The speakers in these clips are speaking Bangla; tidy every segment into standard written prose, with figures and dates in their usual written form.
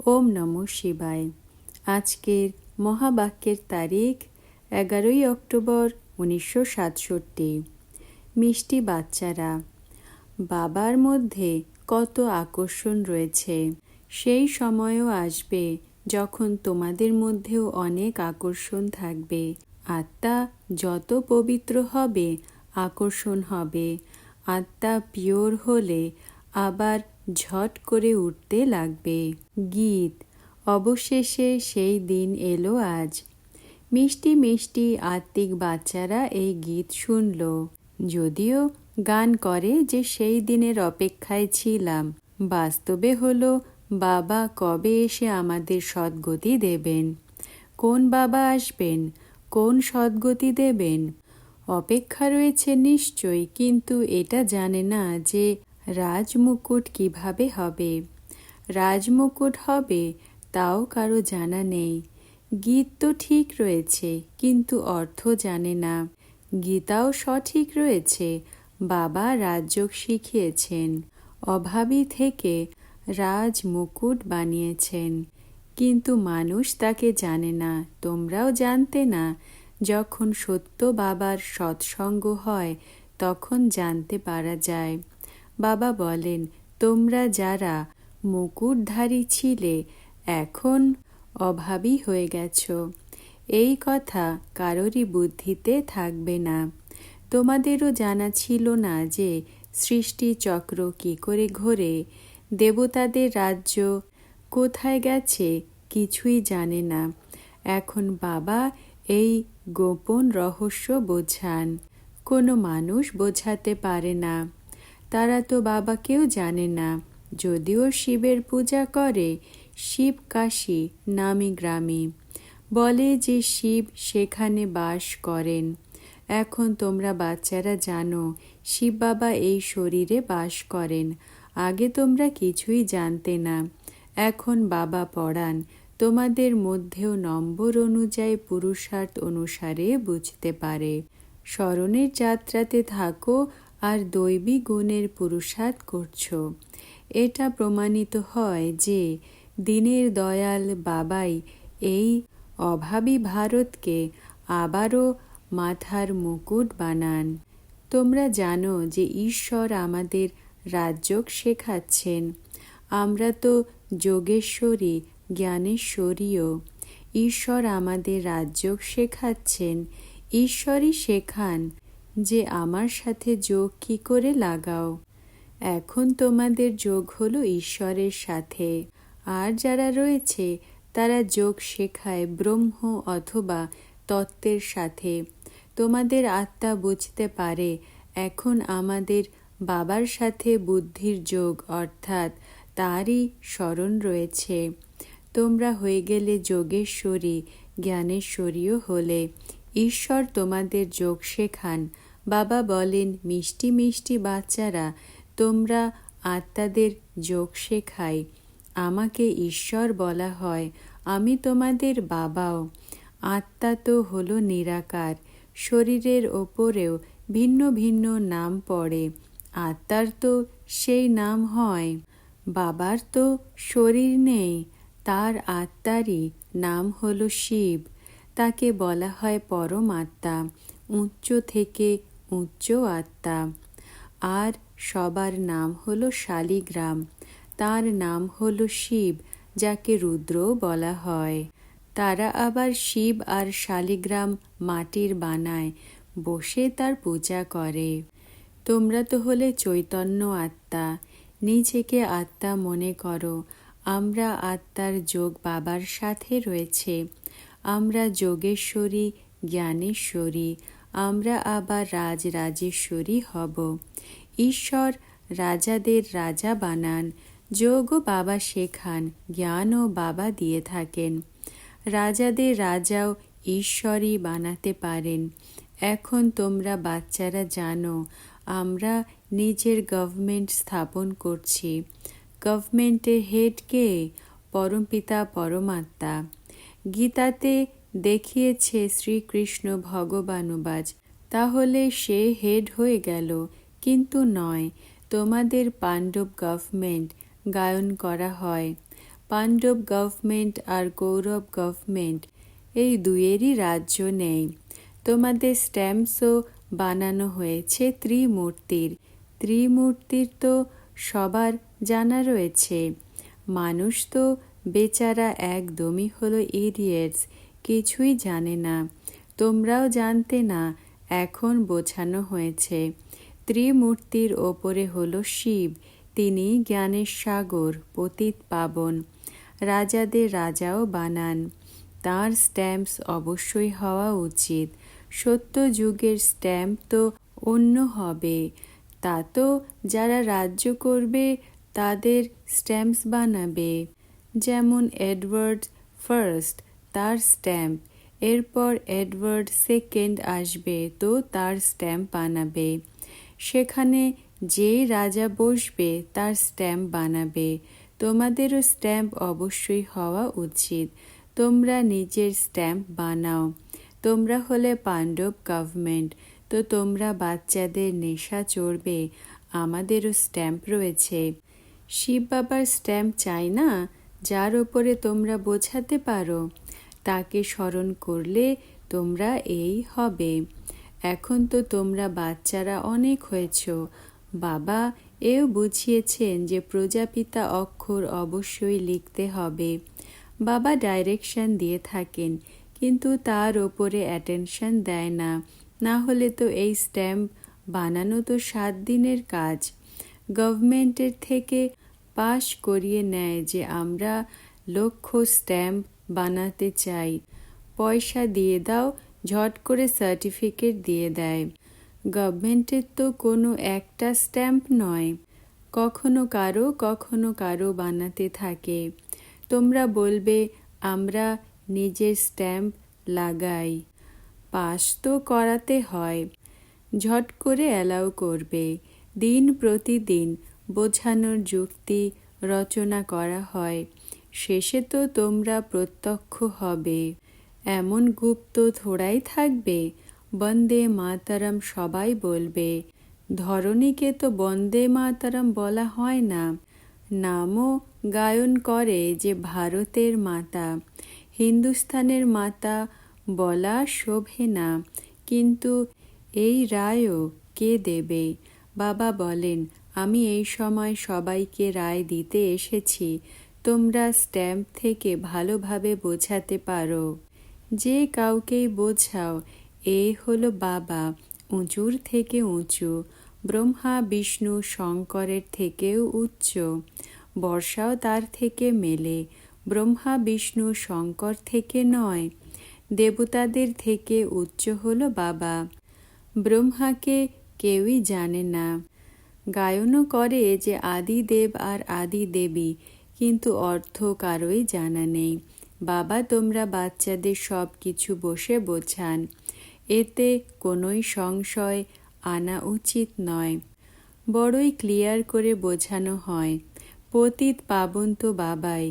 ওম নমঃ শিবায়। আজকের মহাবাক্যের তারিখ 11ই অক্টোবর 1967। মিষ্টি বাচ্চারা। বাবার মধ্যে কত আকর্ষণ রয়েছে। সেই সময়ও আসবে যখন তোমাদের মধ্যেও অনেক আকর্ষণ থাকবে। আত্মা যত পবিত্র হবে আকর্ষণ হবে। আত্মা পিওর হলে আবার ঝট করে উঠতে লাগবে। গীত। অবশেষে সেই দিন এলো আজ। মিষ্টি মিষ্টি আত্মিক বাচ্চারা এই গীত শুনল। যদিও গান করে যে সেই দিনের অপেক্ষায় ছিলাম, বাস্তবে হলো বাবা কবে এসে আমাদের সদ্গতি দেবেন। কোন বাবা আসবেন, কোন সদ্গতি দেবেন, অপেক্ষা রয়েছে নিশ্চয়ই, কিন্তু এটা জানে না যে রাজমুকুট কিভাবে হবে। রাজমুকুট হবে তাও কারো জানা নেই। গীত তো ঠিক রয়েছে, কিন্তু অর্থ জানে না। গীতাও সঠিক রয়েছে, বাবা রাজযোগ শিখিয়েছেন, অভাবী থেকে রাজমুকুট বানিয়েছেন, কিন্তু মানুষ তাকে জানে না। তোমরাও জানতে না। যখন সত্য বাবার সৎসঙ্গ হয় তখন জানতে পারা যায়। বাবা বলেন, তোমরা যারা মুকুটধারী ছিলে এখন অভাবী হয়ে গেছ। এই কথা কারোরই বুদ্ধিতে থাকবে না। তোমাদেরও জানা ছিল না যে সৃষ্টি চক্র কি করে ঘোরে, দেবতাদের রাজ্য কোথায় গেছে কিছুই জানে না। এখন বাবা এই গোপন রহস্য বোঝান। কোনো মানুষ বোঝাতে পারে না। তারা তো বাবাকেও জানে না। যদিও শিবের পূজা করে, শিব কাশী নামি গ্রামে, বলে যে শিব সেখানে বাস করেন। এখন তোমরা বাচ্চারা জানো শিব বাবা এই শরীরে বাস করেন। আগে তোমরা কিছুই জানতে না। এখন বাবা পড়ান। তোমাদের মধ্যেও নম্বর অনুযায়ী পুরুষার্থ অনুসারে বুঝতে পারে। স্মরণের যাত্রাতে থাকো আর দৈবী গুণের পুরুষার্থ করছো। এটা প্রমাণিত হয় যে দিনের দয়াল বাবাই এই অভাবী ভারতকে আবারও মাথার মুকুট বানান। তোমরা জানো যে ঈশ্বর আমাদের রাজযোগ শেখাচ্ছেন। আমরা তো যোগেশ্বরী, জ্ঞানেশ্বরীও। ঈশ্বর আমাদের রাজযোগ শেখাচ্ছেন। ঈশ্বরই শেখান যে আমার সাথে যোগ কি করে লাগাও। এখন তোমাদের যোগ হলো ঈশ্বরের সাথে। আর যারা রয়েছে তারা যোগ শেখায় ব্রহ্ম অথবা তত্ত্বের সাথে। তোমাদের আত্মা বুঝতে পারে এখন আমাদের বাবার সাথে বুদ্ধির যোগ, অর্থাৎ তারই স্মরণ রয়েছে। তোমরা হয়ে গেলে যোগেশ্বরী, জ্ঞানেশ্বরীও হলে। ঈশ্বর তোমাদের যোগ শেখান। বাবা বলেন, মিষ্টি মিষ্টি বাচ্চারা, তোমরা আত্মাদের যোগ শেখাই। আমাকে ঈশ্বর বলা হয়, আমি তোমাদের বাবাও। আত্মা তো হলো নিরাকার। শরীরের ওপরেও ভিন্ন ভিন্ন নাম পড়ে। আত্মার তো সেই নাম হয়। বাবার তো শরীর নেই, তার আত্মারই নাম হলো শিব। তাকে বলা হয় পরম আত্মা, উচ্চ থেকে উচ্চ আত্মা। আর সবার নাম হলো শালিগ্রাম। তার নাম হলো শিব, যাকে রুদ্র বলা হয়। তারা আবার শিব আর শালিগ্রাম মাটির বানায়, বসে তার পূজা করে। তোমরা তো হলে চৈতন্য আত্মা। নিজেকে আত্মা মনে করো। আমরা আত্মার যোগ বাবার সাথে রয়েছে। আমরা যোগেশ্বরী, জ্ঞানেশ্বরী। আমরা আবার রাজরাজেশ্বরী হব। ঈশ্বর রাজাদের রাজা বানান। যোগও বাবা শেখান, জ্ঞানও বাবা দিয়ে থাকেন। রাজাদের রাজাও ঈশ্বরই বানাতে পারেন। এখন তোমরা বাচ্চারা জানো আমরা নিজের গভর্নমেন্ট স্থাপন করছি। গভর্নমেন্টের হেড কে? পরমপিতা পরমাত্মা। গীতাতে দেখিয়েছে শ্রীকৃষ্ণ ভগবানুবাজ। তাহলে সে হেড হয়ে গেল, কিন্তু নয়। তোমাদের পাণ্ডব গভর্নমেন্ট গায়ন করা হয়। পাণ্ডব গভর্নমেন্ট আর কৌরব গভর্নমেন্ট এই দুয়েরই রাজ্য নেই। তোমাদের স্ট্যাম্পসও বানানো হয়েছে ত্রিমূর্তির। ত্রিমূর্তির তো সবার জানা রয়েছে। মানুষ তো বেচারা একদমই হলো ইডিয়েটস, কিছুই জানে না। তোমরাও জানতে না, এখন বোঝানো হয়েছে। ত্রিমূর্তির ওপরে হলো শিব, তিনি জ্ঞানের সাগর, পতিত পাবন, রাজাদের রাজাও বানান। তাঁর স্ট্যাম্পস অবশ্যই হওয়া উচিত। সত্য যুগের স্ট্যাম্প তো অন্য হবে। তা তো যারা রাজ্য করবে তাদের স্ট্যাম্পস বানাবে। যেমন এডওয়ার্ড ফার্স্ট, তার স্ট্যাম্প। এরপর এডওয়ার্ড সেকেন্ড আসবে, তো তার স্ট্যাম্প বানাবে। সেখানে যেই রাজা বসবে তার স্ট্যাম্প বানাবে। তোমাদেরও স্ট্যাম্প অবশ্যই হওয়া উচিত। তোমরা নিজের স্ট্যাম্প বানাও। তোমরা হলে পাণ্ডব গভর্নমেন্ট, তো তোমরা বাচ্চাদের নেশা চড়বে। আমাদেরও স্ট্যাম্প রয়েছে। শিব বাবার স্ট্যাম্প চাই না? যার ওপরে তোমরা বোঝাতে পারো, তাকে স্মরণ করলে তোমরা এই হবে। এখন তো তোমরা বাচ্চারা অনেক হয়েছ। বাবা এও বুঝিয়েছেন যে প্রজাপিতা অক্ষর অবশ্যই লিখতে হবে। বাবা ডাইরেকশন দিয়ে থাকেন, কিন্তু তার ওপরে অ্যাটেনশন দেয় না। না হলে তো এই স্ট্যাম্প বানানো তো 7 দিনের কাজ। গভর্নমেন্টের থেকে পাশ করিয়ে নেয় যে আমরা লক্ষ স্ট্যাম্প বানাতে চাই, পয়সা দিয়ে দাও, ঝট করে সার্টিফিকেট দিয়ে দেয়। গভর্নমেন্টের তো কোনো একটা স্ট্যাম্প নয়, কখনো কারো বানাতে থাকে। তোমরা বলবে আমরা নিজের স্ট্যাম্প লাগাই, পাস তো করাতে হয়। ঝট করে অ্যালাউ করবে। দিন প্রতিদিন বোঝানোর যুক্তি রচনা করা হয়। শেষে তো তোমরা প্রত্যক্ষ হবে। এমন গুপ্ত থোড়াই থাকবে। বন্দে মাতরম সবাই বলবে। ধরণীকে তো বন্দে মাতরম বলা হয় না। নামও গায়ন করে যে ভারতের মাতা, হিন্দুস্থানের মাতা বলা শোভে না। কিন্তু এই রায়ও কে দেবে? বাবা বলেন, আমি এই সময় সবাইকে রায় দিতে এসেছি। তোমরা স্ট্যাম্প থেকে ভালোভাবে বোঝাতে পারো। যে কাউকেই বোঝাও, এই হলো বাবা, উঁচুর থেকে উঁচু, ব্রহ্মা বিষ্ণু শঙ্করের থেকেও উচ্চ। বর্ষাও তার থেকে মেলে, ব্রহ্মা বিষ্ণু শঙ্কর থেকে নয়। দেবতাদের থেকে উচ্চ হলো বাবা। ব্রহ্মাকে কেউই জানে না। গায়নও করে যে আদিদেব আর আদি দেবী, কিন্তু অর্থ কারোই জানা নেই। বাবা তোমরা বাচ্চাদের সব কিছু বসে বোঝান, এতে কোনোই সংশয় আনা উচিত নয়। বড়ই ক্লিয়ার করে বোঝানো হয়। পতিত পাবন তো বাবাই,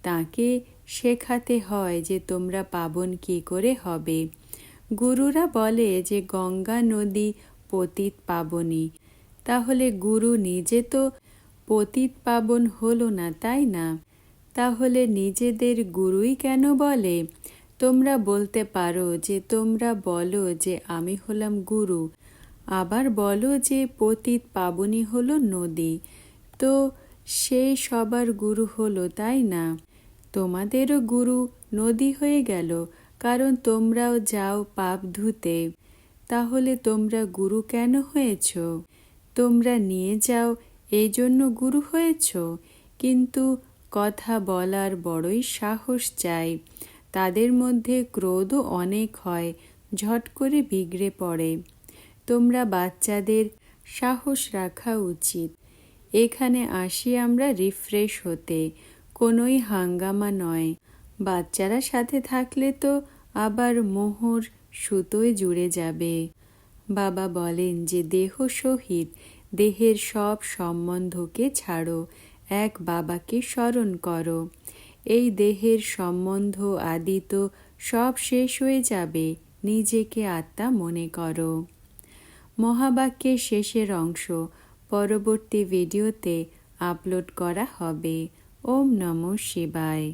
তাকে শেখাতে হয় যে তোমরা পাবন কি করে হবে। গুরুরা বলে যে গঙ্গা নদী পতিত পাবনী, তাহলে গুরু নিজে তো পতিত পাবন হলো না, তাই না? তাহলে নিজেদের গুরুই কেন বলে? তোমরা বলতে পারো যে তোমরা বলো যে আমি হলাম গুরু, আবার বলো যে পতিত পাবনী হলো নদী, তো সেই সবার গুরু হলো, তাই না? তোমাদেরও গুরু নদী হয়ে গেল, কারণ তোমরাও যাও পাপ ধুতে। তাহলে তোমরা গুরু কেন হয়েছ? তোমরা নিয়ে যাও এই জন্য গুরু হয়েছ। কিন্তু কথা বলার বড়ই সাহস চাই। তাদের মধ্যে ক্রোধও অনেক হয়, ঝট করে বিগড়ে পড়ে। তোমরা বাচ্চাদের সাহস রাখা উচিত। এখানে আসি আমরা রিফ্রেশ হতে, কোনোই হাঙ্গামা নয়। বাচ্চারা সাথে থাকলে তো আবার মোহর সুতোয় জুড়ে যাবে। বাবা বলেন যে দেহ সহিত দেহের সব সম্বন্ধকে ছাড়ো, এক বাবাকে স্মরণ করো। এই দেহের সম্বন্ধ আদি তো সব শেষ হয়ে যাবে, নিজেকে আত্মা মনে করো। মহাবাক্যের শেষের অংশ পরবর্তী ভিডিওতে আপলোড করা হবে। ওম নমঃ শিবায়।